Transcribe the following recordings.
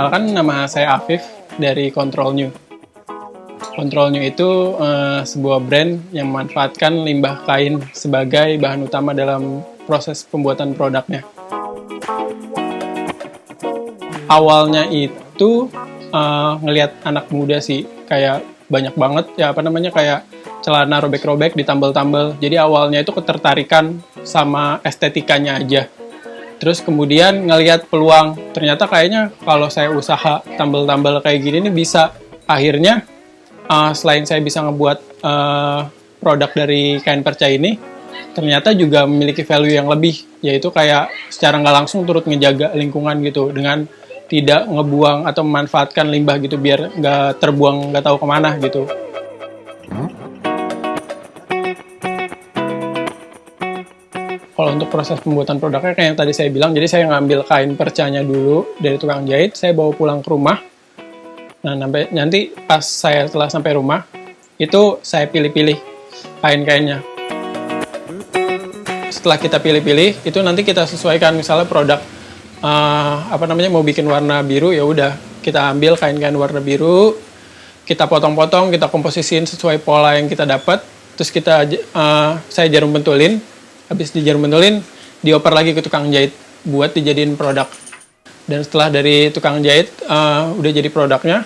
Perkenalkan, nama saya Afif dari Control New. Control New itu sebuah brand yang memanfaatkan limbah kain sebagai bahan utama dalam proses pembuatan produknya. Awalnya itu ngelihat anak muda sih, kayak banyak banget kayak celana robek-robek ditambal-tambal. Jadi awalnya itu ketertarikan sama estetikanya aja. Terus kemudian ngelihat peluang, ternyata kayaknya kalau saya usaha tambal-tambal kayak gini nih bisa. Akhirnya selain saya bisa ngebuat produk dari kain perca ini, ternyata juga memiliki value yang lebih, yaitu kayak secara nggak langsung turut ngejaga lingkungan gitu, dengan tidak ngebuang atau memanfaatkan limbah gitu, biar nggak terbuang nggak tahu kemana gitu. Kalau untuk proses pembuatan produknya kayak yang tadi saya bilang, jadi saya ngambil kain percanya dulu dari tukang jahit, saya bawa pulang ke rumah. Nah, nanti pas saya setelah sampai rumah, itu saya pilih-pilih kain-kainnya. Setelah kita pilih-pilih, itu nanti kita sesuaikan, misalnya produk mau bikin warna biru, ya udah kita ambil kain-kain warna biru, kita potong-potong, kita komposisiin sesuai pola yang kita dapat, terus saya jarum bentulin. Habis di jarum bentulin, dioper lagi ke tukang jahit buat dijadiin produk. Dan setelah dari tukang jahit udah jadi produknya,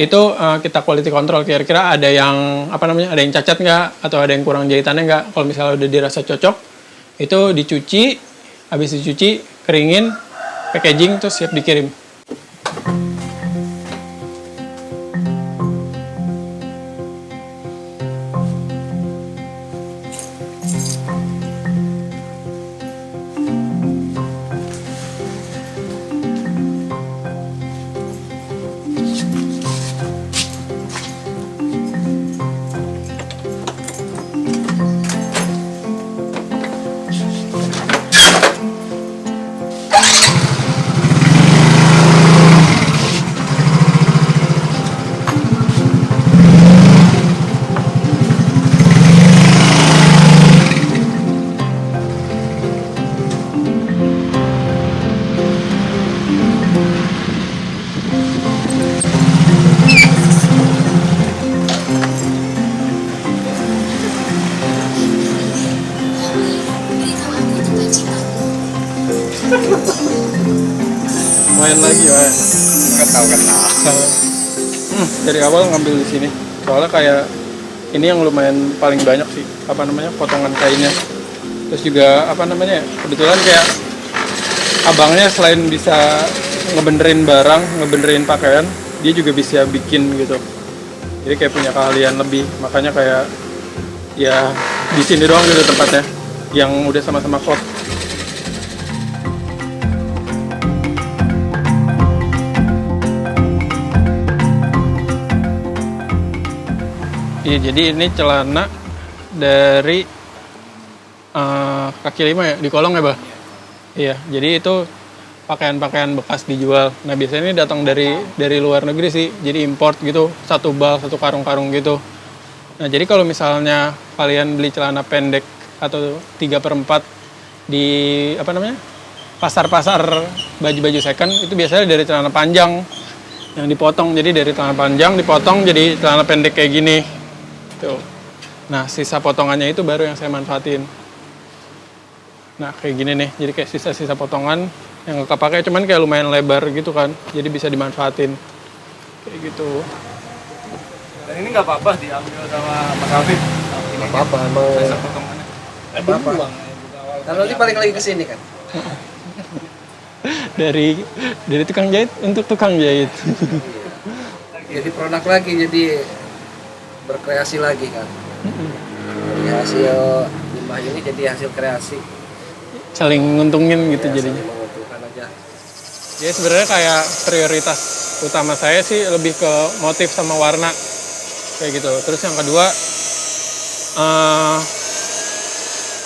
itu kita quality control, kira-kira ada yang ada yang cacat nggak, atau ada yang kurang jahitannya nggak. Kalau misalnya udah dirasa cocok, itu dicuci, habis dicuci, keringin, packaging, terus siap dikirim. Main lagi ya. Nggak tahu kenal. Dari awal ngambil di sini. Soalnya kayak ini yang lumayan paling banyak sih, potongan kainnya. Terus juga kebetulan kayak abangnya selain bisa ngebenerin barang, ngebenerin pakaian, dia juga bisa bikin gitu. Jadi kayak punya keahlian lebih. Makanya kayak ya di sini doang gitu tempatnya yang udah sama-sama klop. Iya, jadi ini celana dari kaki lima ya, di Kolong ya, Bah? Iya, jadi itu pakaian-pakaian bekas dijual. Nah, biasanya ini datang dari luar negeri sih, jadi import gitu, satu karung-karung gitu. Nah, jadi kalau misalnya kalian beli celana pendek atau 3/4 di pasar-pasar baju-baju second, itu biasanya dari celana panjang yang dipotong. Jadi dari celana panjang dipotong jadi celana pendek kayak gini. Tuh. Nah, sisa potongannya itu baru yang saya manfaatin. Nah, kayak gini nih. Jadi kayak sisa-sisa potongan yang nggak kepake, cuman kayak lumayan lebar gitu kan. Jadi bisa dimanfaatin. Kayak gitu. Dan ini nggak apa-apa diambil sama Mas Afif. Nggak apa-apa, mau. Sisa potongannya. Apa-apa. Kalau nanti balik lagi ke sini kan. dari tukang jahit untuk tukang jahit. Jadi produk lagi, jadi berkreasi lagi kan. Dari hasil limbah ini jadi hasil kreasi. Saling nguntungin gitu Ya, jadinya. saling menguntungkan aja. Ya sebenarnya kayak prioritas utama saya sih lebih ke motif sama warna kayak gitu. Terus yang kedua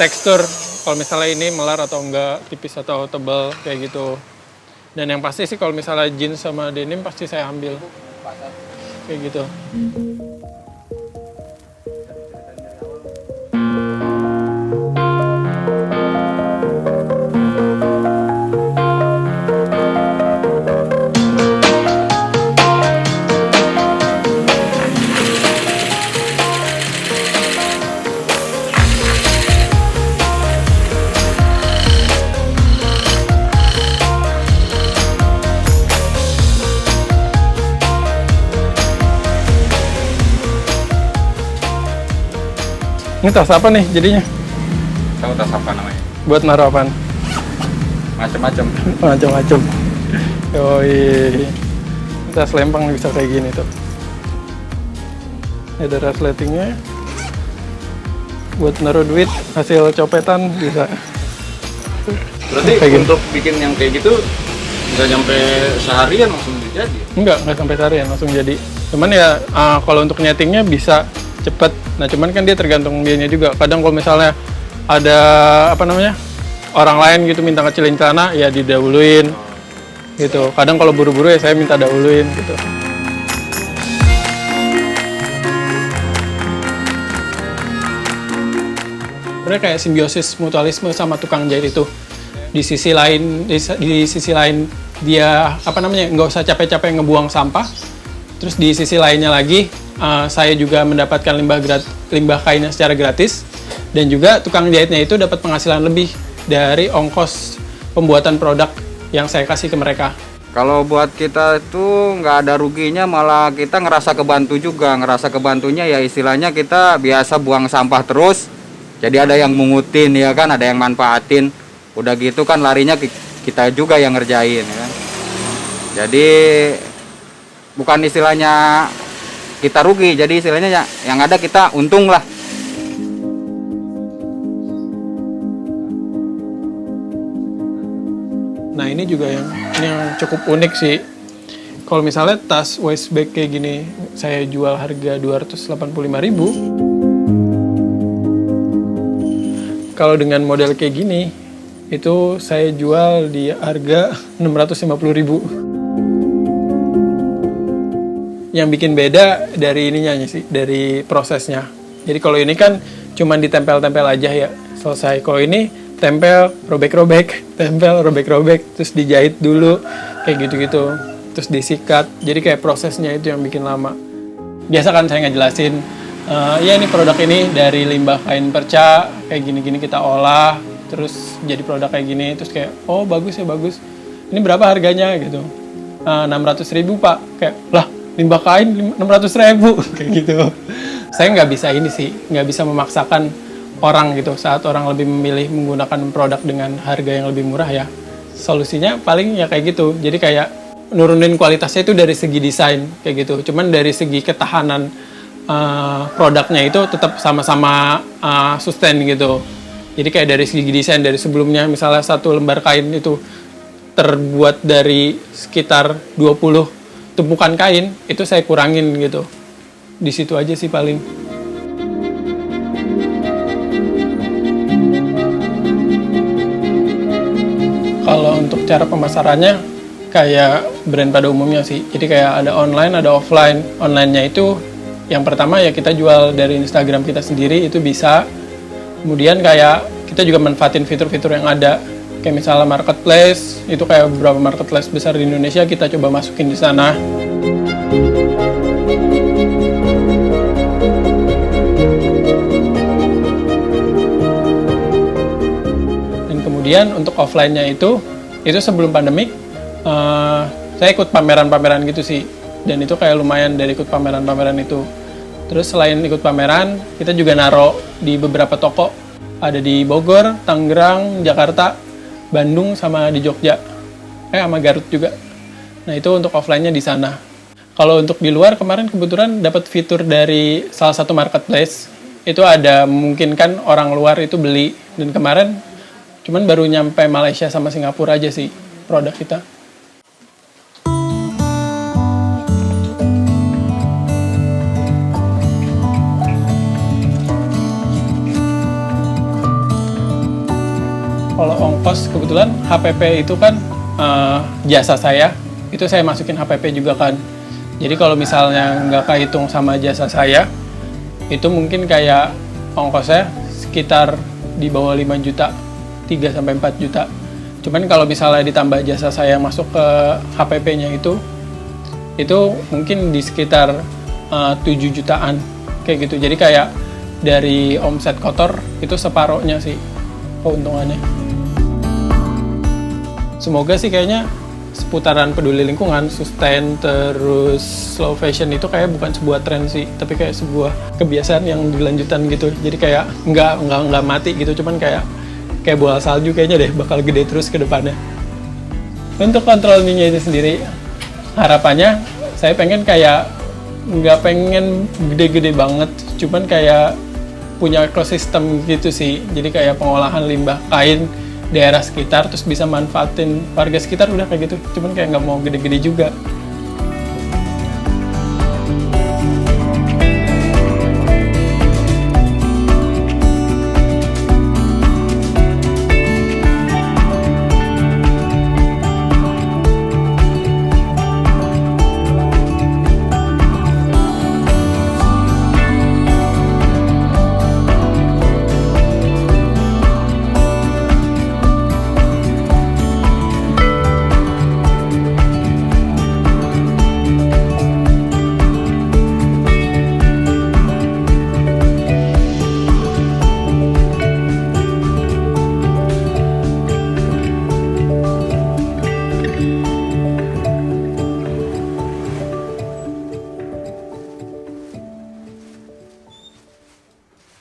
tekstur, kalau misalnya ini melar atau enggak, tipis atau tebal kayak gitu. Dan yang pasti sih kalau misalnya jeans sama denim pasti saya ambil kayak gitu. Ini tas apa nih jadinya? Tahu tas apa namanya? Buat naruh apaan? Macem-macem. Macam-macam. Yoi. Tas lempang bisa kayak gini tuh. Ada resletingnya. Buat naruh duit hasil copetan bisa. Berarti Kayak gitu. untuk bikin yang kayak gitu nggak nyampe seharian langsung jadi? Nggak sampai seharian langsung jadi. Cuman ya kalau untuk nyetingnya bisa cepet. Nah cuman kan dia tergantung dianya juga. Kadang kalau misalnya ada apa namanya orang lain gitu minta kecilin celana ya didahuluin gitu. Kadang kalau buru-buru ya saya minta dahuluin gitu. Sebenarnya kayak simbiosis mutualisme sama tukang jahit itu. Di sisi lain dia apa namanya nggak usah capek-capek ngebuang sampah. Terus di sisi lainnya lagi saya juga mendapatkan limbah kainnya secara gratis dan juga tukang jahitnya itu dapat penghasilan lebih dari ongkos pembuatan produk yang saya kasih ke mereka. Kalau buat kita itu nggak ada ruginya, malah kita ngerasa kebantu juga. Ngerasa kebantunya ya istilahnya kita biasa buang sampah terus, jadi ada yang mungutin ya kan, ada yang manfaatin. Udah gitu kan larinya kita juga yang ngerjain ya kan. Jadi bukan istilahnya kita rugi, jadi istilahnya yang ada kita untung lah. Nah ini juga yang cukup unik sih. Kalau misalnya tas waist bag kayak gini saya jual harga 285.000. Kalau dengan model kayak gini itu saya jual di harga 650.000. Yang bikin beda dari ininya sih, dari prosesnya. Jadi kalau ini kan cuman ditempel-tempel aja ya, selesai. Kalau ini tempel, robek-robek, tempel, robek-robek, terus dijahit dulu, kayak gitu-gitu. Terus disikat, jadi kayak prosesnya itu yang bikin lama. Biasa kan saya ngejelasin, ya ini produk ini dari limbah kain perca, kayak gini-gini kita olah, terus jadi produk kayak gini, terus kayak, oh bagus ya bagus. Ini berapa harganya gitu? 600.000 Pak. Kayak, lah limbah kain 600.000 kayak gitu. Saya nggak bisa ini sih, nggak bisa memaksakan orang gitu saat orang lebih memilih menggunakan produk dengan harga yang lebih murah ya. Solusinya paling ya kayak gitu. Jadi kayak nurunin kualitasnya itu dari segi desain kayak gitu. Cuman dari segi ketahanan produknya itu tetap sama-sama sustain gitu. Jadi kayak dari segi desain dari sebelumnya misalnya satu lembar kain itu terbuat dari sekitar 20 tumpukan kain, itu saya kurangin gitu. Di situ aja sih paling. Kalau untuk cara pemasarannya kayak brand pada umumnya sih. Jadi kayak ada online, ada offline. Online-nya itu yang pertama ya kita jual dari Instagram kita sendiri itu bisa. Kemudian kayak kita juga manfaatin fitur-fitur yang ada. Kayak misalnya marketplace, itu kayak beberapa marketplace besar di Indonesia kita coba masukin di sana. Dan kemudian untuk offline-nya itu sebelum pandemik, saya ikut pameran-pameran gitu sih. Dan itu kayak lumayan dari ikut pameran-pameran itu. Terus selain ikut pameran, kita juga naro di beberapa toko. Ada di Bogor, Tangerang, Jakarta, Bandung, sama di Jogja, sama Garut juga. Nah itu untuk offline-nya di sana. Kalau untuk di luar kemarin kebetulan dapat fitur dari salah satu marketplace. Itu ada memungkinkan orang luar itu beli. Dan kemarin cuman baru nyampe Malaysia sama Singapura aja sih produk kita. Kalau ongkos kebetulan HPP itu kan jasa saya, itu saya masukin HPP juga kan. Jadi kalau misalnya nggak kehitung sama jasa saya, itu mungkin kayak ongkosnya sekitar di bawah 5 juta, 3-4 juta. Cuman kalau misalnya ditambah jasa saya masuk ke HPP-nya itu mungkin di sekitar 7 jutaan, kayak gitu. Jadi kayak dari omset kotor itu separohnya sih keuntungannya. Semoga sih kayaknya seputaran peduli lingkungan, sustain, terus slow fashion itu kayak bukan sebuah tren sih, tapi kayak sebuah kebiasaan yang dilanjutan gitu. Jadi kayak nggak mati gitu, cuman kayak bola salju kayaknya deh bakal gede terus ke depannya. Untuk kontrol mie itu sendiri, harapannya saya pengen kayak nggak pengen gede-gede banget, cuman kayak punya ekosistem gitu sih. Jadi kayak pengolahan limbah kain daerah sekitar, terus bisa manfaatin warga sekitar, udah kayak gitu. Cuman kayak nggak mau gede-gede juga.